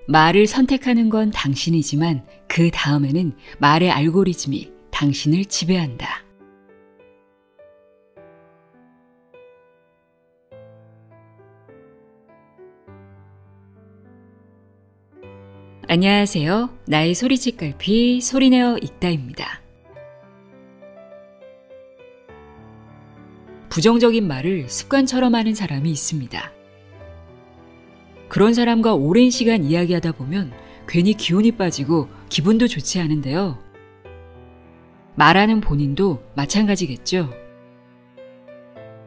말을 선택하는 건 당신이지만 그 다음에는 말의 알고리즘이 당신을 지배한다. 안녕하세요. 나의 소리집 갈피 소리내어 읽다입니다. 부정적인 말을 습관처럼 하는 사람이 있습니다. 그런 사람과 오랜 시간 이야기하다 보면 괜히 기운이 빠지고 기분도 좋지 않은데요. 말하는 본인도 마찬가지겠죠.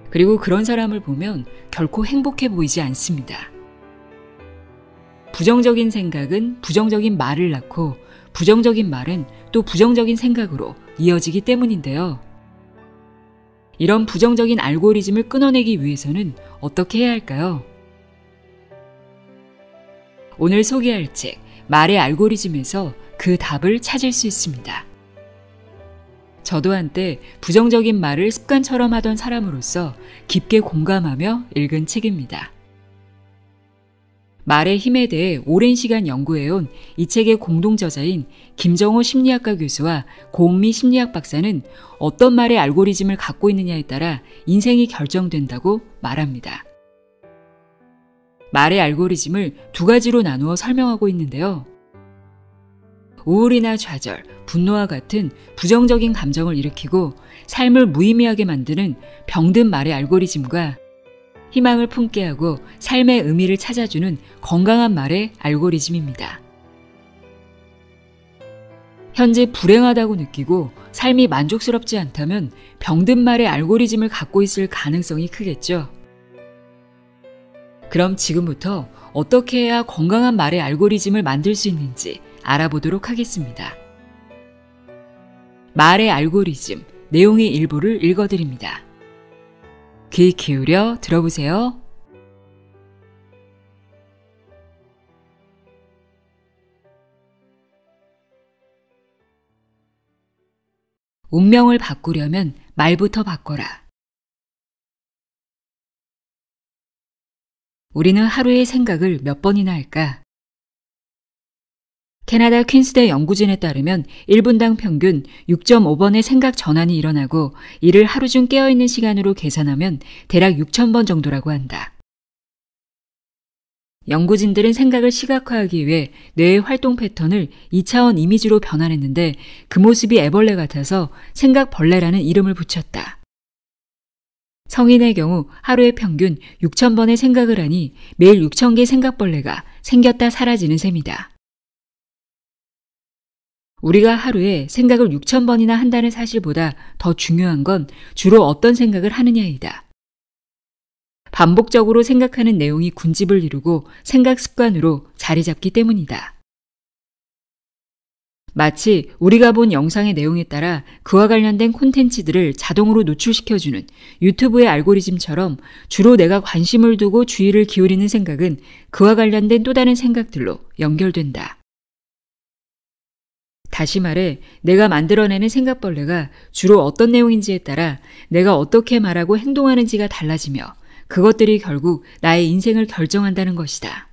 그리고 그런 사람을 보면 결코 행복해 보이지 않습니다. 부정적인 생각은 부정적인 말을 낳고 부정적인 말은 또 부정적인 생각으로 이어지기 때문인데요. 이런 부정적인 알고리즘을 끊어내기 위해서는 어떻게 해야 할까요? 오늘 소개할 책 말의 알고리즘에서 그 답을 찾을 수 있습니다. 저도 한때 부정적인 말을 습관처럼 하던 사람으로서 깊게 공감하며 읽은 책입니다. 말의 힘에 대해 오랜 시간 연구해온 이 책의 공동저자인 김정호 심리학과 교수와 고은미 심리학 박사는 어떤 말의 알고리즘을 갖고 있느냐에 따라 인생이 결정된다고 말합니다. 말의 알고리즘을 두 가지로 나누어 설명하고 있는데요. 우울이나 좌절, 분노와 같은 부정적인 감정을 일으키고 삶을 무의미하게 만드는 병든 말의 알고리즘과 희망을 품게 하고 삶의 의미를 찾아주는 건강한 말의 알고리즘입니다. 현재 불행하다고 느끼고 삶이 만족스럽지 않다면 병든 말의 알고리즘을 갖고 있을 가능성이 크겠죠. 그럼 지금부터 어떻게 해야 건강한 말의 알고리즘을 만들 수 있는지 알아보도록 하겠습니다. 말의 알고리즘, 내용의 일부를 읽어드립니다. 귀 기울여 들어보세요. 운명을 바꾸려면 말부터 바꿔라. 우리는 하루에 생각을 몇 번이나 할까? 캐나다 퀸스대 연구진에 따르면 1분당 평균 6.5번의 생각 전환이 일어나고 이를 하루 중 깨어있는 시간으로 계산하면 대략 6,000번 정도라고 한다. 연구진들은 생각을 시각화하기 위해 뇌의 활동 패턴을 2차원 이미지로 변환했는데 그 모습이 애벌레 같아서 생각벌레라는 이름을 붙였다. 성인의 경우 하루에 평균 6,000번의 생각을 하니 매일 6,000개의 생각벌레가 생겼다 사라지는 셈이다. 우리가 하루에 생각을 6,000번이나 한다는 사실보다 더 중요한 건 주로 어떤 생각을 하느냐이다. 반복적으로 생각하는 내용이 군집을 이루고 생각 습관으로 자리 잡기 때문이다. 마치 우리가 본 영상의 내용에 따라 그와 관련된 콘텐츠들을 자동으로 노출시켜주는 유튜브의 알고리즘처럼 주로 내가 관심을 두고 주의를 기울이는 생각은 그와 관련된 또 다른 생각들로 연결된다. 다시 말해 내가 만들어내는 생각벌레가 주로 어떤 내용인지에 따라 내가 어떻게 말하고 행동하는지가 달라지며 그것들이 결국 나의 인생을 결정한다는 것이다.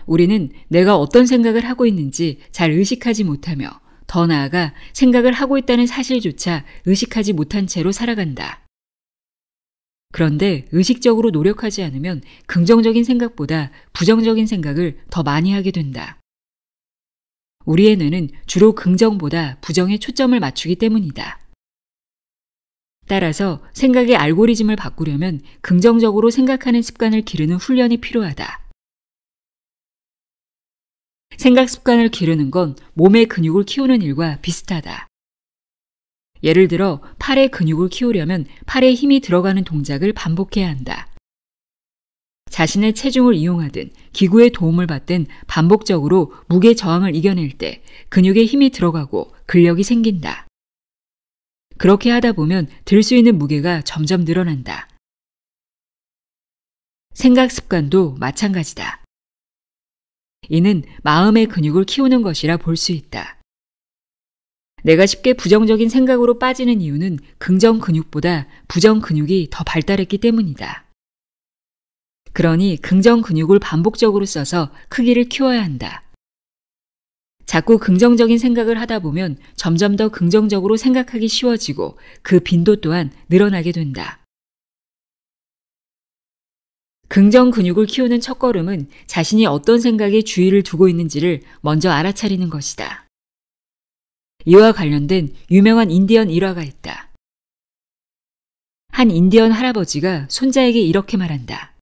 우리는 내가 어떤 생각을 하고 있는지 잘 의식하지 못하며 더 나아가 생각을 하고 있다는 사실조차 의식하지 못한 채로 살아간다. 그런데 의식적으로 노력하지 않으면 긍정적인 생각보다 부정적인 생각을 더 많이 하게 된다. 우리의 뇌는 주로 긍정보다 부정에 초점을 맞추기 때문이다. 따라서 생각의 알고리즘을 바꾸려면 긍정적으로 생각하는 습관을 기르는 훈련이 필요하다. 생각 습관을 기르는 건 몸의 근육을 키우는 일과 비슷하다. 예를 들어 팔의 근육을 키우려면 팔에 힘이 들어가는 동작을 반복해야 한다. 자신의 체중을 이용하든 기구의 도움을 받든 반복적으로 무게 저항을 이겨낼 때 근육에 힘이 들어가고 근력이 생긴다. 그렇게 하다 보면 들 수 있는 무게가 점점 늘어난다. 생각 습관도 마찬가지다. 이는 마음의 근육을 키우는 것이라 볼 수 있다. 내가 쉽게 부정적인 생각으로 빠지는 이유는 긍정 근육보다 부정 근육이 더 발달했기 때문이다. 그러니 긍정 근육을 반복적으로 써서 크기를 키워야 한다. 자꾸 긍정적인 생각을 하다 보면 점점 더 긍정적으로 생각하기 쉬워지고 그 빈도 또한 늘어나게 된다. 긍정 근육을 키우는 첫걸음은 자신이 어떤 생각에 주의를 두고 있는지를 먼저 알아차리는 것이다. 이와 관련된 유명한 인디언 일화가 있다. 한 인디언 할아버지가 손자에게 이렇게 말한다.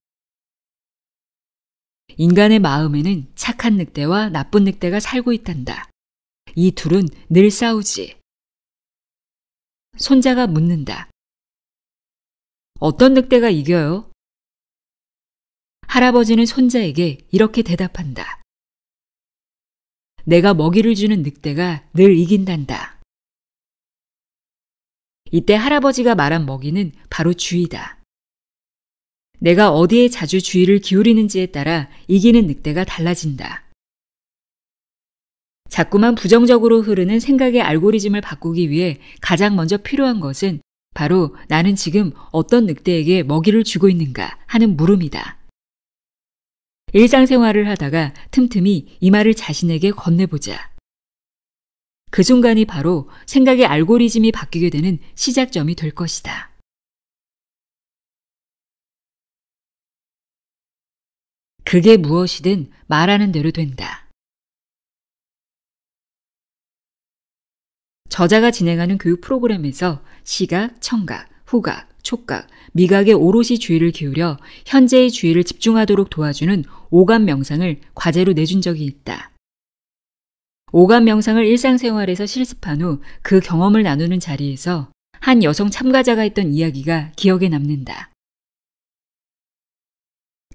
인간의 마음에는 착한 늑대와 나쁜 늑대가 살고 있단다. 이 둘은 늘 싸우지. 손자가 묻는다. 어떤 늑대가 이겨요? 할아버지는 손자에게 이렇게 대답한다. 내가 먹이를 주는 늑대가 늘 이긴단다. 이때 할아버지가 말한 먹이는 바로 주의다. 내가 어디에 자주 주의를 기울이는지에 따라 이기는 늑대가 달라진다. 자꾸만 부정적으로 흐르는 생각의 알고리즘을 바꾸기 위해 가장 먼저 필요한 것은 바로 나는 지금 어떤 늑대에게 먹이를 주고 있는가 하는 물음이다. 일상생활을 하다가 틈틈이 이 말을 자신에게 건네보자. 그 순간이 바로 생각의 알고리즘이 바뀌게 되는 시작점이 될 것이다. 그게 무엇이든 말하는 대로 된다. 저자가 진행하는 교육 프로그램에서 시각, 청각, 후각, 촉각, 미각에 오롯이 주의를 기울여 현재의 주의를 집중하도록 도와주는 오감 명상을 과제로 내준 적이 있다. 오감 명상을 일상생활에서 실습한 후 그 경험을 나누는 자리에서 한 여성 참가자가 했던 이야기가 기억에 남는다.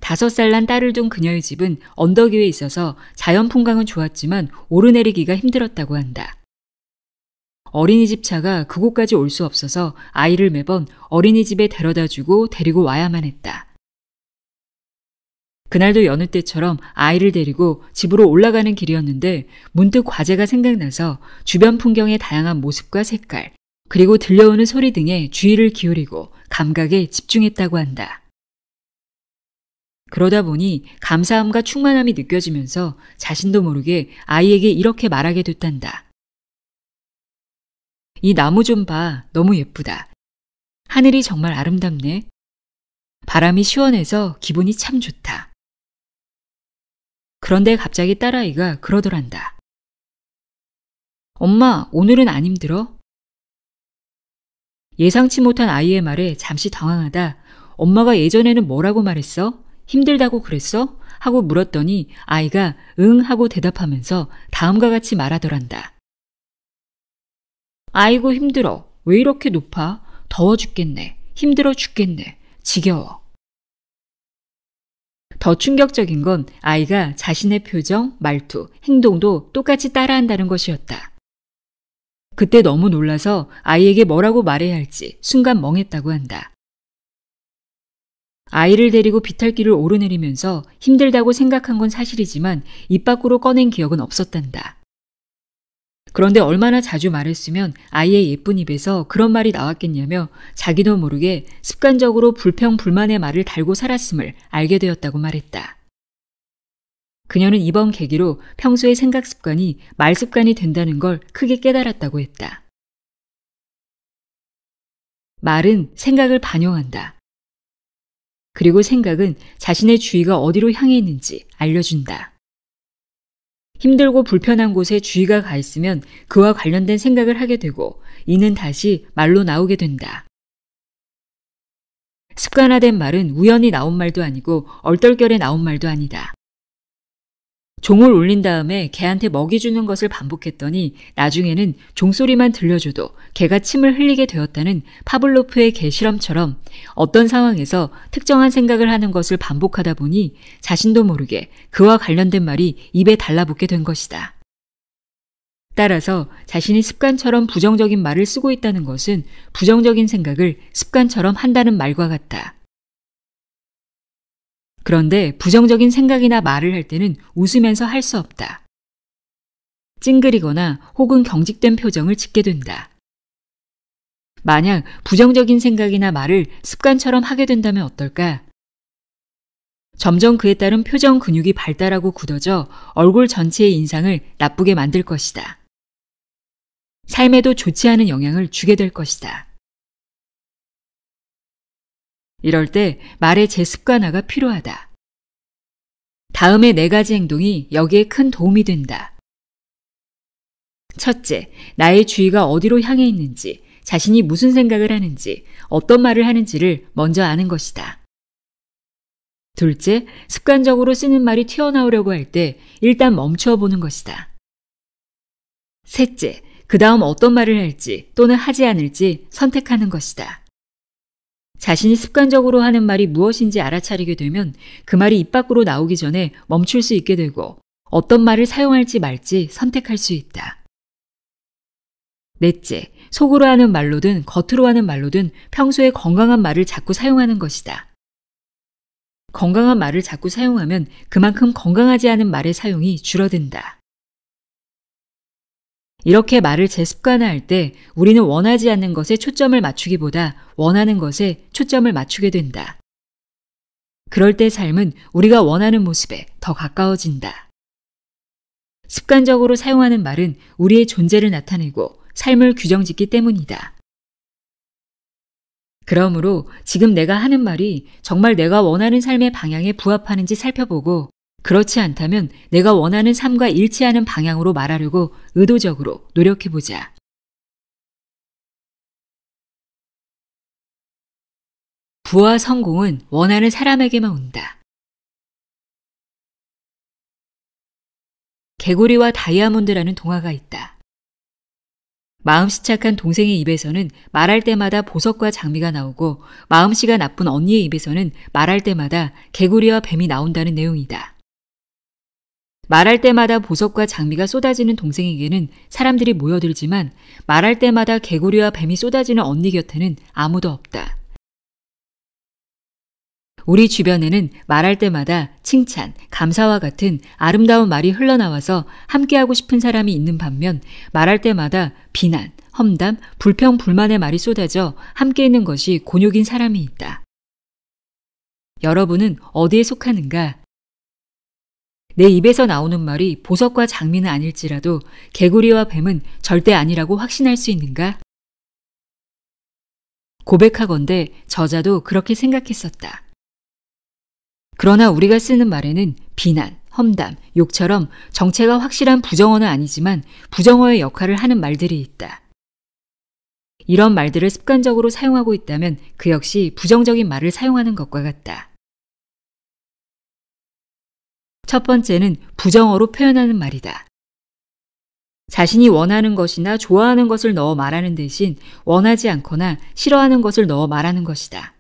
5살 난 딸을 둔 그녀의 집은 언덕 위에 있어서 자연 풍광은 좋았지만 오르내리기가 힘들었다고 한다. 어린이집 차가 그곳까지 올 수 없어서 아이를 매번 어린이집에 데려다주고 데리고 와야만 했다. 그날도 여느 때처럼 아이를 데리고 집으로 올라가는 길이었는데 문득 과제가 생각나서 주변 풍경의 다양한 모습과 색깔, 그리고 들려오는 소리 등에 주의를 기울이고 감각에 집중했다고 한다. 그러다 보니 감사함과 충만함이 느껴지면서 자신도 모르게 아이에게 이렇게 말하게 됐단다. 이 나무 좀 봐. 너무 예쁘다. 하늘이 정말 아름답네. 바람이 시원해서 기분이 참 좋다. 그런데 갑자기 딸아이가 그러더란다. 엄마, 오늘은 안 힘들어? 예상치 못한 아이의 말에 잠시 당황하다 엄마가 예전에는 뭐라고 말했어? 힘들다고 그랬어? 하고 물었더니 아이가 응 하고 대답하면서 다음과 같이 말하더란다. 아이고 힘들어. 왜 이렇게 높아? 더워 죽겠네. 힘들어 죽겠네. 지겨워. 더 충격적인 건 아이가 자신의 표정, 말투, 행동도 똑같이 따라한다는 것이었다. 그때 너무 놀라서 아이에게 뭐라고 말해야 할지 순간 멍했다고 한다. 아이를 데리고 비탈길을 오르내리면서 힘들다고 생각한 건 사실이지만 입 밖으로 꺼낸 기억은 없었단다. 그런데 얼마나 자주 말했으면 아이의 예쁜 입에서 그런 말이 나왔겠냐며 자기도 모르게 습관적으로 불평불만의 말을 달고 살았음을 알게 되었다고 말했다. 그녀는 이번 계기로 평소의 생각 습관이 말 습관이 된다는 걸 크게 깨달았다고 했다. 말은 생각을 반영한다. 그리고 생각은 자신의 주의가 어디로 향해 있는지 알려준다. 힘들고 불편한 곳에 주의가 가 있으면 그와 관련된 생각을 하게 되고 이는 다시 말로 나오게 된다. 습관화된 말은 우연히 나온 말도 아니고 얼떨결에 나온 말도 아니다. 종을 울린 다음에 개한테 먹이 주는 것을 반복했더니 나중에는 종소리만 들려줘도 개가 침을 흘리게 되었다는 파블로프의 개 실험처럼 어떤 상황에서 특정한 생각을 하는 것을 반복하다 보니 자신도 모르게 그와 관련된 말이 입에 달라붙게 된 것이다. 따라서 자신이 습관처럼 부정적인 말을 쓰고 있다는 것은 부정적인 생각을 습관처럼 한다는 말과 같다. 그런데 부정적인 생각이나 말을 할 때는 웃으면서 할 수 없다. 찡그리거나 혹은 경직된 표정을 짓게 된다. 만약 부정적인 생각이나 말을 습관처럼 하게 된다면 어떨까? 점점 그에 따른 표정 근육이 발달하고 굳어져 얼굴 전체의 인상을 나쁘게 만들 것이다. 삶에도 좋지 않은 영향을 주게 될 것이다. 이럴 때 말의 재습관화가 필요하다. 다음의 4가지 행동이 여기에 큰 도움이 된다. 첫째, 나의 주의가 어디로 향해 있는지, 자신이 무슨 생각을 하는지, 어떤 말을 하는지를 먼저 아는 것이다. 둘째, 습관적으로 쓰는 말이 튀어나오려고 할 때 일단 멈추어 보는 것이다. 셋째, 그 다음 어떤 말을 할지 또는 하지 않을지 선택하는 것이다. 자신이 습관적으로 하는 말이 무엇인지 알아차리게 되면 그 말이 입 밖으로 나오기 전에 멈출 수 있게 되고 어떤 말을 사용할지 말지 선택할 수 있다. 넷째, 속으로 하는 말로든 겉으로 하는 말로든 평소에 건강한 말을 자꾸 사용하는 것이다. 건강한 말을 자꾸 사용하면 그만큼 건강하지 않은 말의 사용이 줄어든다. 이렇게 말을 재습관화할 때 우리는 원하지 않는 것에 초점을 맞추기보다 원하는 것에 초점을 맞추게 된다. 그럴 때 삶은 우리가 원하는 모습에 더 가까워진다. 습관적으로 사용하는 말은 우리의 존재를 나타내고 삶을 규정짓기 때문이다. 그러므로 지금 내가 하는 말이 정말 내가 원하는 삶의 방향에 부합하는지 살펴보고 그렇지 않다면 내가 원하는 삶과 일치하는 방향으로 말하려고 의도적으로 노력해보자. 부와 성공은 원하는 사람에게만 온다. 개구리와 다이아몬드라는 동화가 있다. 마음씨 착한 동생의 입에서는 말할 때마다 보석과 장미가 나오고 마음씨가 나쁜 언니의 입에서는 말할 때마다 개구리와 뱀이 나온다는 내용이다. 말할 때마다 보석과 장미가 쏟아지는 동생에게는 사람들이 모여들지만 말할 때마다 개구리와 뱀이 쏟아지는 언니 곁에는 아무도 없다. 우리 주변에는 말할 때마다 칭찬, 감사와 같은 아름다운 말이 흘러나와서 함께하고 싶은 사람이 있는 반면 말할 때마다 비난, 험담, 불평, 불만의 말이 쏟아져 함께 있는 것이 곤욕인 사람이 있다. 여러분은 어디에 속하는가? 내 입에서 나오는 말이 보석과 장미는 아닐지라도 개구리와 뱀은 절대 아니라고 확신할 수 있는가? 고백하건대 저자도 그렇게 생각했었다. 그러나 우리가 쓰는 말에는 비난, 험담, 욕처럼 정체가 확실한 부정어는 아니지만 부정어의 역할을 하는 말들이 있다. 이런 말들을 습관적으로 사용하고 있다면 그 역시 부정적인 말을 사용하는 것과 같다. 첫 번째는 부정어로 표현하는 말이다. 자신이 원하는 것이나 좋아하는 것을 넣어 말하는 대신 원하지 않거나 싫어하는 것을 넣어 말하는 것이다.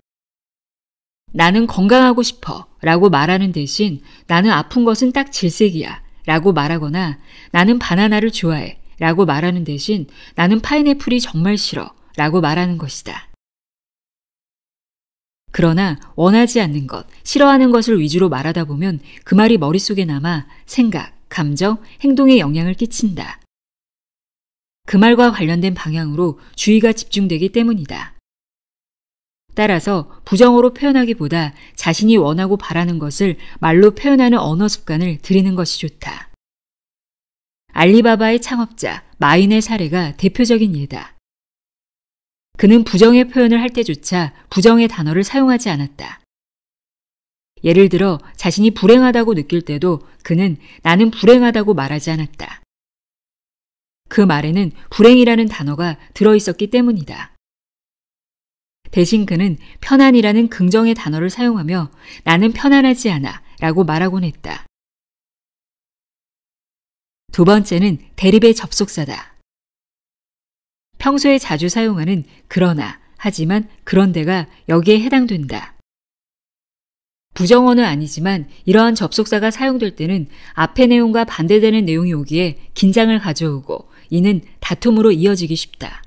나는 건강하고 싶어 라고 말하는 대신 나는 아픈 것은 딱 질색이야 라고 말하거나 나는 바나나를 좋아해 라고 말하는 대신 나는 파인애플이 정말 싫어 라고 말하는 것이다. 그러나 원하지 않는 것, 싫어하는 것을 위주로 말하다 보면 그 말이 머릿속에 남아 생각, 감정, 행동에 영향을 끼친다. 그 말과 관련된 방향으로 주의가 집중되기 때문이다. 따라서 부정어로 표현하기보다 자신이 원하고 바라는 것을 말로 표현하는 언어 습관을 들이는 것이 좋다. 알리바바의 창업자 마인의 사례가 대표적인 예다. 그는 부정의 표현을 할 때조차 부정의 단어를 사용하지 않았다. 예를 들어 자신이 불행하다고 느낄 때도 그는 나는 불행하다고 말하지 않았다. 그 말에는 불행이라는 단어가 들어있었기 때문이다. 대신 그는 편안이라는 긍정의 단어를 사용하며 나는 편안하지 않아 라고 말하곤 했다. 두 번째는 대립의 접속사다. 평소에 자주 사용하는 그러나, 하지만, 그런데가 여기에 해당된다. 부정어는 아니지만 이러한 접속사가 사용될 때는 앞의 내용과 반대되는 내용이 오기에 긴장을 가져오고 이는 다툼으로 이어지기 쉽다.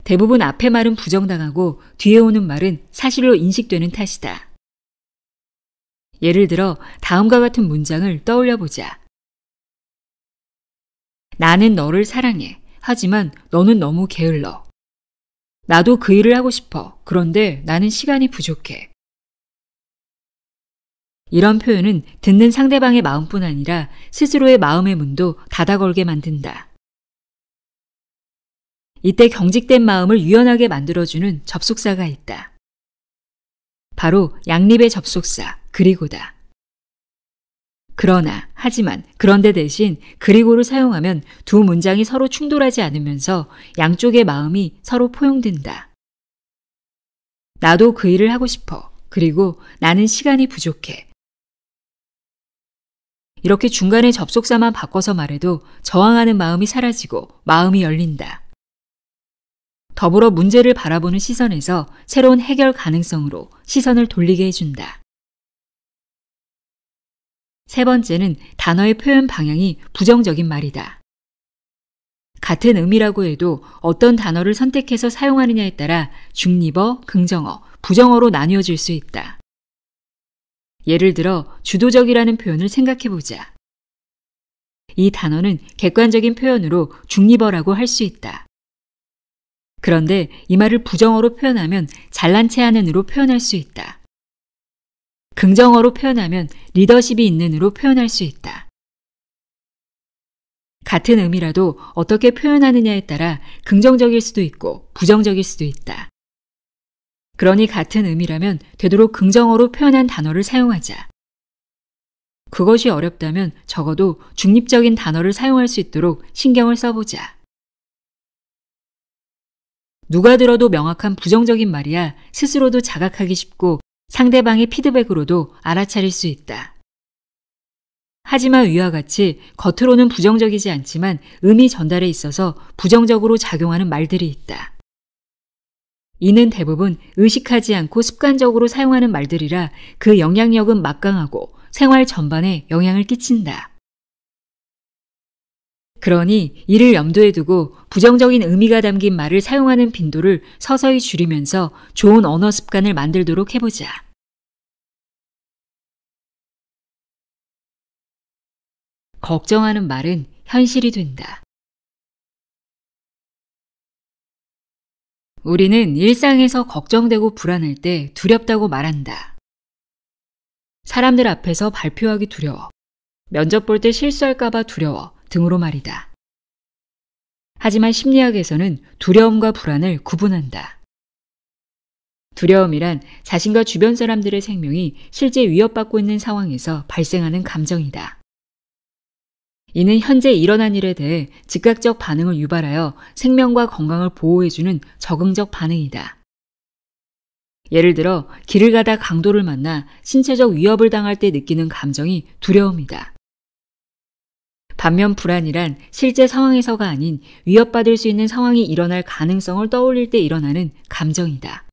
대부분 앞의 말은 부정당하고 뒤에 오는 말은 사실로 인식되는 탓이다. 예를 들어 다음과 같은 문장을 떠올려 보자. 나는 너를 사랑해. 하지만 너는 너무 게을러. 나도 그 일을 하고 싶어. 그런데 나는 시간이 부족해. 이런 표현은 듣는 상대방의 마음뿐 아니라 스스로의 마음의 문도 닫아걸게 만든다. 이때 경직된 마음을 유연하게 만들어주는 접속사가 있다. 바로 양립의 접속사 그리고다. 그러나, 하지만, 그런데 대신 그리고를 사용하면 두 문장이 서로 충돌하지 않으면서 양쪽의 마음이 서로 포용된다. 나도 그 일을 하고 싶어. 그리고 나는 시간이 부족해. 이렇게 중간에 접속사만 바꿔서 말해도 저항하는 마음이 사라지고 마음이 열린다. 더불어 문제를 바라보는 시선에서 새로운 해결 가능성으로 시선을 돌리게 해준다. 세 번째는 단어의 표현 방향이 부정적인 말이다. 같은 의미라고 해도 어떤 단어를 선택해서 사용하느냐에 따라 중립어, 긍정어, 부정어로 나뉘어질 수 있다. 예를 들어 주도적이라는 표현을 생각해보자. 이 단어는 객관적인 표현으로 중립어라고 할 수 있다. 그런데 이 말을 부정어로 표현하면 잘난 체 하는으로 표현할 수 있다. 긍정어로 표현하면 리더십이 있는으로 표현할 수 있다. 같은 의미라도 어떻게 표현하느냐에 따라 긍정적일 수도 있고 부정적일 수도 있다. 그러니 같은 의미라면 되도록 긍정어로 표현한 단어를 사용하자. 그것이 어렵다면 적어도 중립적인 단어를 사용할 수 있도록 신경을 써보자. 누가 들어도 명확한 부정적인 말이야 스스로도 자각하기 쉽고 상대방의 피드백으로도 알아차릴 수 있다. 하지만 위와 같이 겉으로는 부정적이지 않지만 의미 전달에 있어서 부정적으로 작용하는 말들이 있다. 이는 대부분 의식하지 않고 습관적으로 사용하는 말들이라 그 영향력은 막강하고 생활 전반에 영향을 끼친다. 그러니 이를 염두에 두고 부정적인 의미가 담긴 말을 사용하는 빈도를 서서히 줄이면서 좋은 언어 습관을 만들도록 해보자. 걱정하는 말은 현실이 된다. 우리는 일상에서 걱정되고 불안할 때 두렵다고 말한다. 사람들 앞에서 발표하기 두려워, 면접 볼 때 실수할까봐 두려워 등으로 말이다. 하지만 심리학에서는 두려움과 불안을 구분한다. 두려움이란 자신과 주변 사람들의 생명이 실제 위협받고 있는 상황에서 발생하는 감정이다. 이는 현재 일어난 일에 대해 즉각적 반응을 유발하여 생명과 건강을 보호해주는 적응적 반응이다. 예를 들어 길을 가다 강도를 만나 신체적 위협을 당할 때 느끼는 감정이 두려움이다. 반면 불안이란 실제 상황에서가 아닌 위협받을 수 있는 상황이 일어날 가능성을 떠올릴 때 일어나는 감정이다.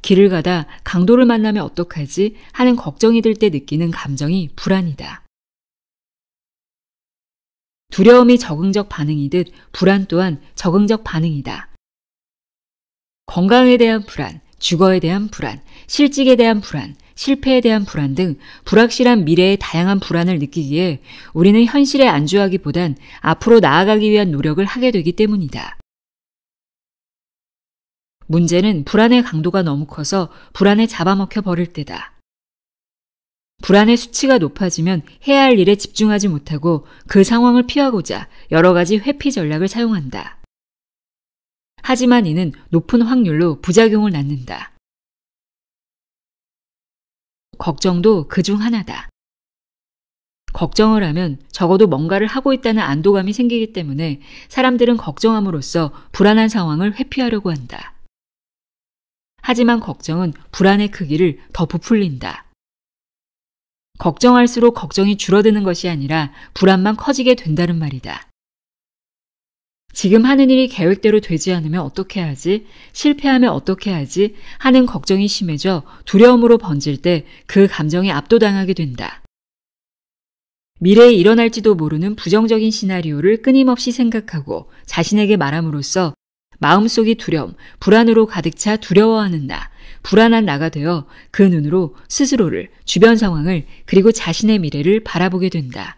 길을 가다 강도를 만나면 어떡하지 하는 걱정이 들 때 느끼는 감정이 불안이다. 두려움이 적응적 반응이듯 불안 또한 적응적 반응이다. 건강에 대한 불안, 주거에 대한 불안, 실직에 대한 불안, 실패에 대한 불안 등 불확실한 미래의 다양한 불안을 느끼기에 우리는 현실에 안주하기보단 앞으로 나아가기 위한 노력을 하게 되기 때문이다. 문제는 불안의 강도가 너무 커서 불안에 잡아먹혀 버릴 때다. 불안의 수치가 높아지면 해야 할 일에 집중하지 못하고 그 상황을 피하고자 여러 가지 회피 전략을 사용한다. 하지만 이는 높은 확률로 부작용을 낳는다. 걱정도 그중 하나다. 걱정을 하면 적어도 뭔가를 하고 있다는 안도감이 생기기 때문에 사람들은 걱정함으로써 불안한 상황을 회피하려고 한다. 하지만 걱정은 불안의 크기를 더 부풀린다. 걱정할수록 걱정이 줄어드는 것이 아니라 불안만 커지게 된다는 말이다. 지금 하는 일이 계획대로 되지 않으면 어떻게 하지? 실패하면 어떻게 하지? 하는 걱정이 심해져 두려움으로 번질 때 그 감정에 압도당하게 된다. 미래에 일어날지도 모르는 부정적인 시나리오를 끊임없이 생각하고 자신에게 말함으로써 마음속이 두려움, 불안으로 가득 차 두려워하는 나, 불안한 나가 되어 그 눈으로 스스로를, 주변 상황을, 그리고 자신의 미래를 바라보게 된다.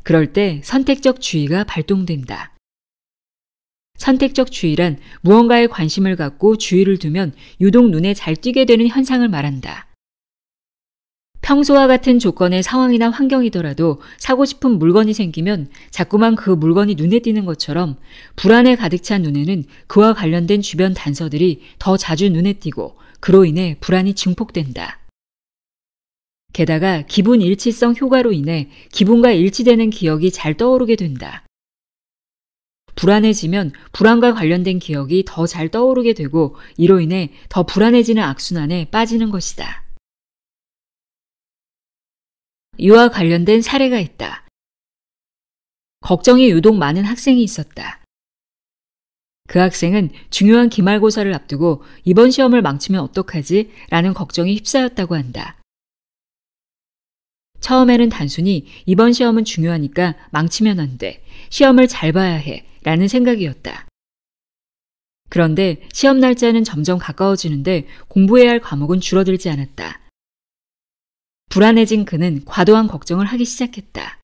그럴 때 선택적 주의가 발동된다. 선택적 주의란 무언가에 관심을 갖고 주의를 두면 유독 눈에 잘 띄게 되는 현상을 말한다. 평소와 같은 조건의 상황이나 환경이더라도 사고 싶은 물건이 생기면 자꾸만 그 물건이 눈에 띄는 것처럼 불안에 가득 찬 눈에는 그와 관련된 주변 단서들이 더 자주 눈에 띄고 그로 인해 불안이 증폭된다. 게다가 기분 일치성 효과로 인해 기분과 일치되는 기억이 잘 떠오르게 된다. 불안해지면 불안과 관련된 기억이 더 잘 떠오르게 되고 이로 인해 더 불안해지는 악순환에 빠지는 것이다. 이와 관련된 사례가 있다. 걱정이 유독 많은 학생이 있었다. 그 학생은 중요한 기말고사를 앞두고 이번 시험을 망치면 어떡하지? 라는 걱정이 휩싸였다고 한다. 처음에는 단순히 이번 시험은 중요하니까 망치면 안 돼. 시험을 잘 봐야 해. 라는 생각이었다. 그런데 시험 날짜는 점점 가까워지는데 공부해야 할 과목은 줄어들지 않았다. 불안해진 그는 과도한 걱정을 하기 시작했다.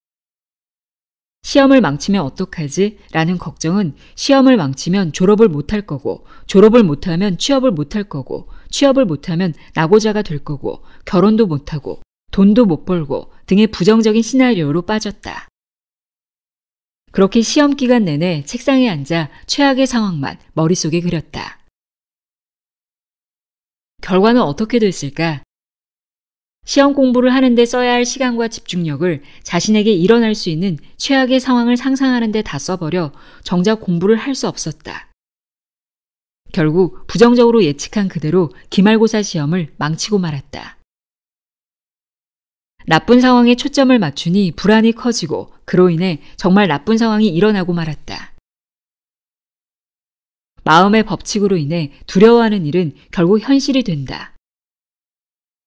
시험을 망치면 어떡하지? 라는 걱정은 시험을 망치면 졸업을 못할 거고, 졸업을 못하면 취업을 못할 거고, 취업을 못하면 낙오자가 될 거고, 결혼도 못하고, 돈도 못 벌고 등의 부정적인 시나리오로 빠졌다. 그렇게 시험 기간 내내 책상에 앉아 최악의 상황만 머릿속에 그렸다. 결과는 어떻게 됐을까? 시험 공부를 하는데 써야 할 시간과 집중력을 자신에게 일어날 수 있는 최악의 상황을 상상하는 데 다 써버려 정작 공부를 할 수 없었다. 결국 부정적으로 예측한 그대로 기말고사 시험을 망치고 말았다. 나쁜 상황에 초점을 맞추니 불안이 커지고 그로 인해 정말 나쁜 상황이 일어나고 말았다. 마음의 법칙으로 인해 두려워하는 일은 결국 현실이 된다.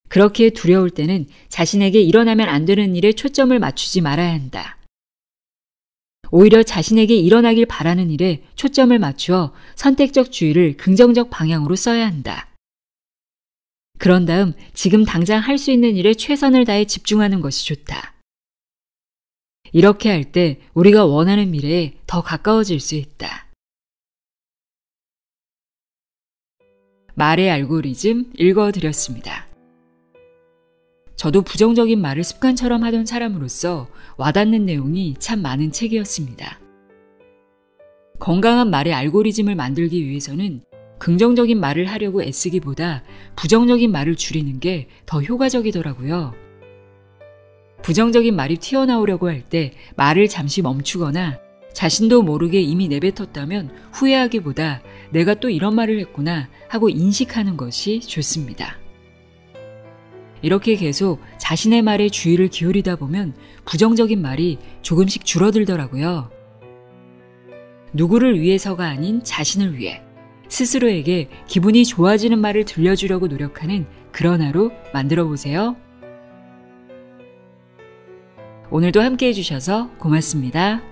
그렇게 두려울 때는 자신에게 일어나면 안 되는 일에 초점을 맞추지 말아야 한다. 오히려 자신에게 일어나길 바라는 일에 초점을 맞추어 선택적 주의를 긍정적 방향으로 써야 한다. 그런 다음 지금 당장 할 수 있는 일에 최선을 다해 집중하는 것이 좋다. 이렇게 할 때 우리가 원하는 미래에 더 가까워질 수 있다. 말의 알고리즘 읽어드렸습니다. 저도 부정적인 말을 습관처럼 하던 사람으로서 와닿는 내용이 참 많은 책이었습니다. 건강한 말의 알고리즘을 만들기 위해서는 긍정적인 말을 하려고 애쓰기보다 부정적인 말을 줄이는 게 더 효과적이더라고요. 부정적인 말이 튀어나오려고 할 때 말을 잠시 멈추거나 자신도 모르게 이미 내뱉었다면 후회하기보다 내가 또 이런 말을 했구나 하고 인식하는 것이 좋습니다. 이렇게 계속 자신의 말에 주의를 기울이다 보면 부정적인 말이 조금씩 줄어들더라고요. 누구를 위해서가 아닌 자신을 위해 스스로에게 기분이 좋아지는 말을 들려주려고 노력하는 그런 하루 만들어 보세요. 오늘도 함께 해주셔서 고맙습니다.